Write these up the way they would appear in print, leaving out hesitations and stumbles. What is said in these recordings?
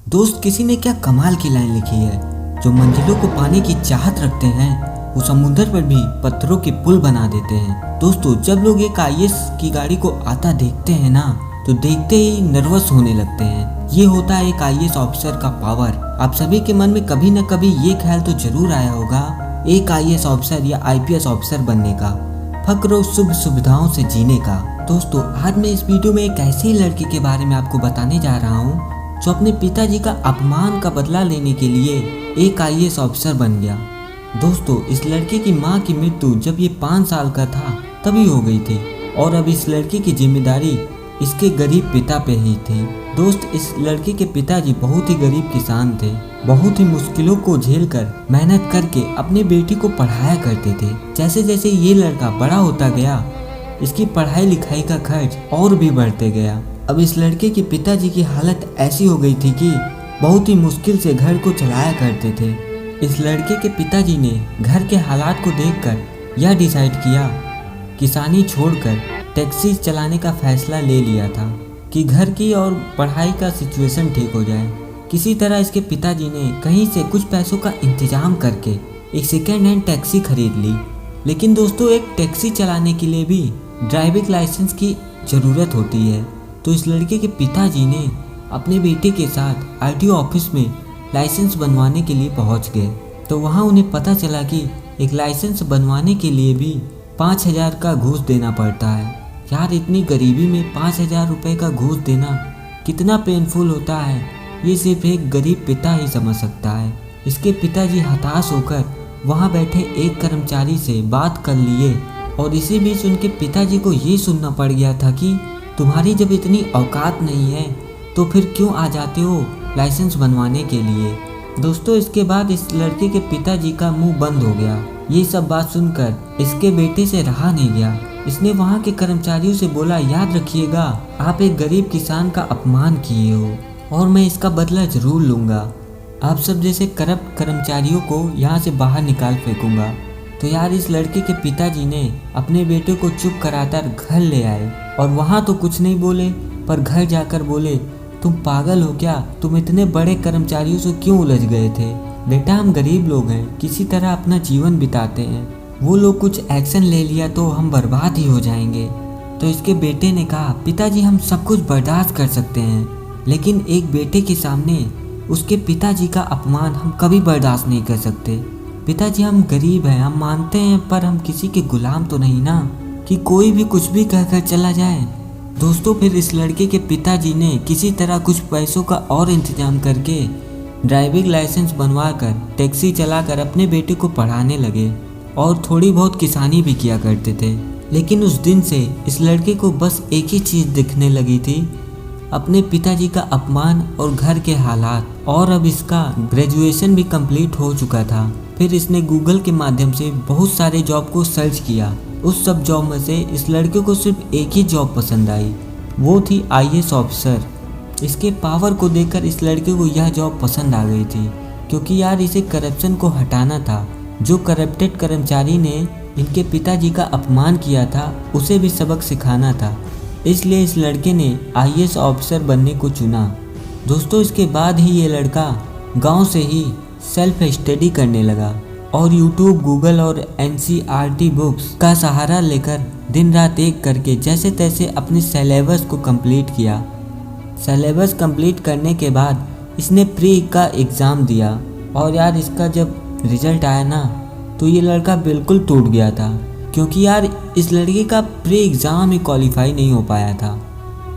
दोस्त किसी ने क्या कमाल की लाइन लिखी है। जो मंजिलों को पाने की चाहत रखते हैं वो समुद्र पर भी पत्थरों के पुल बना देते हैं। दोस्तों जब लोग एक आईएएस की गाड़ी को आता देखते हैं ना तो देखते ही नर्वस होने लगते हैं। ये होता है एक आईएएस ऑफिसर का पावर। आप सभी के मन में कभी न कभी ये ख्याल तो जरूर आया होगा, एक आईएएस ऑफिसर या आईपीएस ऑफिसर बनने का, फक्र और सुख सुविधाओं से जीने का। दोस्तों आज मैं इस वीडियो में एक ऐसी लड़की के बारे में आपको बताने जा रहा हूँ जो अपने पिताजी का अपमान का बदला लेने के लिए एक आईएएस ऑफिसर बन गया। दोस्तों इस लड़के की मां की मृत्यु जब ये 5 साल का था तभी हो गई थी और अब इस लड़के की जिम्मेदारी इसके गरीब पिता पे ही थी। दोस्त इस लड़के के पिताजी बहुत ही गरीब किसान थे, बहुत ही मुश्किलों को झेलकर मेहनत करके अपने बेटी को पढ़ाया करते थे। जैसे जैसे ये लड़का बड़ा होता गया इसकी पढ़ाई लिखाई का खर्च और भी बढ़ते गया। अब इस लड़के के पिताजी की हालत ऐसी हो गई थी कि बहुत ही मुश्किल से घर को चलाया करते थे। इस लड़के के पिताजी ने घर के हालात को देखकर यह डिसाइड किया, किसानी छोड़कर टैक्सी चलाने का फैसला ले लिया था कि घर की और पढ़ाई का सिचुएशन ठीक हो जाए। किसी तरह इसके पिताजी ने कहीं से कुछ पैसों का इंतजाम करके एक सेकेंड हैंड टैक्सी खरीद ली। लेकिन दोस्तों एक टैक्सी चलाने के लिए भी ड्राइविंग लाइसेंस की ज़रूरत होती है। तो इस लड़के के पिताजी ने अपने बेटे के साथ आरटीओ ऑफिस में लाइसेंस बनवाने के लिए पहुंच गए। तो वहां उन्हें पता चला कि एक लाइसेंस बनवाने के लिए भी 5,000 का घूस देना पड़ता है। यार इतनी गरीबी में 5,000 रुपये का घूस देना कितना पेनफुल होता है ये सिर्फ एक गरीब पिता ही समझ सकता है। इसके पिताजी हताश होकर वहां बैठे एक कर्मचारी से बात कर लिए और इसी बीच उनके पिताजी को ये सुनना पड़ गया था कि तुम्हारी जब इतनी औकात नहीं है तो फिर क्यों आ जाते हो लाइसेंस बनवाने के लिए। दोस्तों इसके बाद इस लड़के के पिताजी का मुंह बंद हो गया। ये सब बात सुनकर इसके बेटे से रहा नहीं गया। इसने वहाँ के कर्मचारियों से बोला, याद रखिएगा आप एक गरीब किसान का अपमान किए हो और मैं इसका बदला जरूर लूँगा। आप सब जैसे करप्ट कर्मचारियों को यहाँ से बाहर निकाल फेंकूंगा। तो यार इस लड़के के पिताजी ने अपने बेटे को चुप कराकर घर ले आए और वहाँ तो कुछ नहीं बोले पर घर जाकर बोले, तुम पागल हो क्या, तुम इतने बड़े कर्मचारियों से क्यों उलझ गए थे। बेटा हम गरीब लोग हैं, किसी तरह अपना जीवन बिताते हैं, वो लोग कुछ एक्शन ले लिया तो हम बर्बाद ही हो जाएंगे। तो इसके बेटे ने कहा, पिताजी हम सब कुछ बर्दाश्त कर सकते हैं लेकिन एक बेटे के सामने उसके पिताजी का अपमान हम कभी बर्दाश्त नहीं कर सकते। पिताजी हम गरीब हैं, हम मानते हैं, पर हम किसी के गुलाम तो नहीं ना कि कोई भी कुछ भी कहकर चला जाए। दोस्तों फिर इस लड़के के पिताजी ने किसी तरह कुछ पैसों का और इंतजाम करके ड्राइविंग लाइसेंस बनवाकर टैक्सी चलाकर अपने बेटे को पढ़ाने लगे और थोड़ी बहुत किसानी भी किया करते थे। लेकिन उस दिन से इस लड़के को बस एक ही चीज़ दिखने लगी थी, अपने पिताजी का अपमान और घर के हालात। और अब इसका ग्रेजुएशन भी कंप्लीट हो चुका था। फिर इसने गूगल के माध्यम से बहुत सारे जॉब को सर्च किया। उस सब जॉब में से इस लड़के को सिर्फ एक ही जॉब पसंद आई, वो थी आईएएस ऑफिसर। इसके पावर को देखकर इस लड़के को यह जॉब पसंद आ गई थी क्योंकि यार इसे करप्शन को हटाना था। जो करप्टेड कर्मचारी ने इनके पिताजी का अपमान किया था उसे भी सबक सिखाना था, इसलिए इस लड़के ने आईएएस ऑफिसर बनने को चुना। दोस्तों इसके बाद ही ये लड़का गांव से ही सेल्फ स्टडी करने लगा और यूट्यूब, गूगल और एनसीईआरटी बुक्स का सहारा लेकर दिन रात एक करके जैसे तैसे अपने सिलेबस को कंप्लीट किया। सिलेबस कंप्लीट करने के बाद इसने प्री का एग्ज़ाम दिया और यार इसका जब रिजल्ट आया ना तो ये लड़का बिल्कुल टूट गया था क्योंकि यार इस लड़के का प्री एग्ज़ाम ही क्वालिफाई नहीं हो पाया था।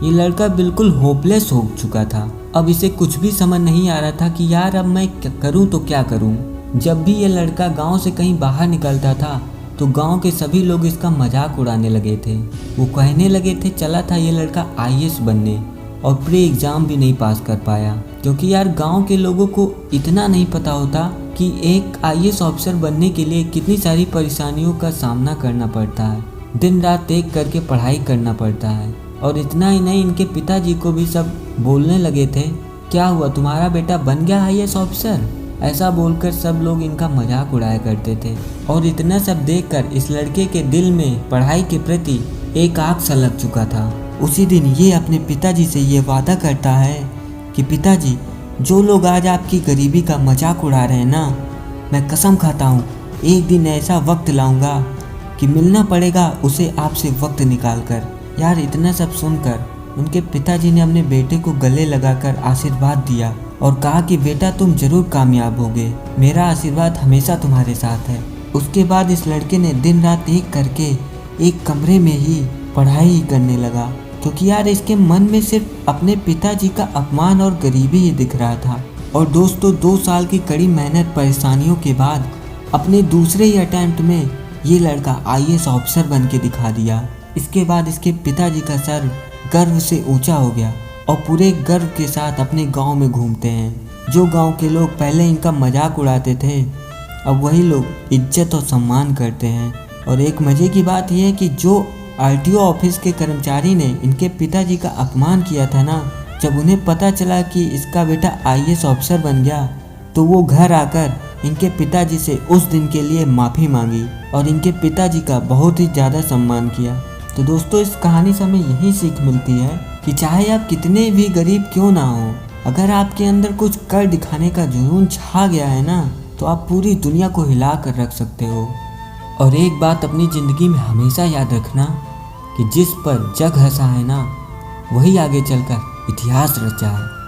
ये लड़का बिल्कुल होपलेस हो चुका था। अब इसे कुछ भी समझ नहीं आ रहा था कि यार अब मैं करूं तो क्या करूं। जब भी ये लड़का गांव से कहीं बाहर निकलता था तो गांव के सभी लोग इसका मजाक उड़ाने लगे थे। वो कहने लगे थे चला था ये लड़का आईएएस बनने और प्री एग्ज़ाम भी नहीं पास कर पाया क्योंकि यार गांव के लोगों को इतना नहीं पता होता कि एक आईएएस ऑफिसर बनने के लिए कितनी सारी परेशानियों का सामना करना पड़ता है। दिन रात एक करके पढ़ाई करना पड़ता है। और इतना ही नहीं इनके पिताजी को भी सब बोलने लगे थे, क्या हुआ तुम्हारा बेटा बन गया आईएएस ऑफिसर, ऐसा बोलकर सब लोग इनका मजाक उड़ाया करते थे। और इतना सब देखकर इस लड़के के दिल में पढ़ाई के प्रति एक आग सा लग चुका था। उसी दिन ये अपने पिताजी से ये वादा करता है कि पिताजी जो लोग आज आपकी गरीबी का मजाक उड़ा रहे हैं ना, मैं कसम खाता हूँ एक दिन ऐसा वक्त लाऊंगा कि मिलना पड़ेगा उसे आपसे वक्त निकाल कर। यार इतना सब सुनकर उनके पिताजी ने अपने बेटे को गले लगाकर आशीर्वाद दिया और कहा कि बेटा तुम जरूर कामयाब होगे, मेरा आशीर्वाद हमेशा तुम्हारे साथ है। उसके बाद इस लड़के ने दिन रात एक करके एक कमरे में ही पढ़ाई ही करने लगा, क्योंकि यार इसके मन में सिर्फ अपने पिताजी का अपमान और गरीबी ही दिख रहा था। और दोस्तों 2 साल की कड़ी मेहनत परेशानियों के बाद अपने दूसरे ही अटेम्प्ट में ये लड़का आईएएस ऑफिसर बन के दिखा दिया। इसके बाद इसके पिताजी का सर गर्व से ऊंचा हो गया और पूरे गर्व के साथ अपने गांव में घूमते हैं। जो गांव के लोग पहले इनका मजाक उड़ाते थे, अब वही लोग इज्जत और सम्मान करते हैं। और एक मज़े की बात यह है कि जो आरटीओ ऑफिस के कर्मचारी ने इनके पिताजी का अपमान किया था ना, जब उन्हें पता चला कि इसका बेटा आईएएस ऑफिसर बन गया, तो वो घर आकर इनके पिताजी से उस दिन के लिए माफ़ी मांगी और इनके पिताजी का बहुत ही ज़्यादा सम्मान किया। तो दोस्तों इस कहानी से हमें यही सीख मिलती है कि चाहे आप कितने भी गरीब क्यों ना हो, अगर आपके अंदर कुछ कर दिखाने का जुनून छा गया है ना, तो आप पूरी दुनिया को हिला कर रख सकते हो। और एक बात अपनी ज़िंदगी में हमेशा याद रखना कि जिस पर जग हंसा है ना, वही आगे चलकर इतिहास रचा है।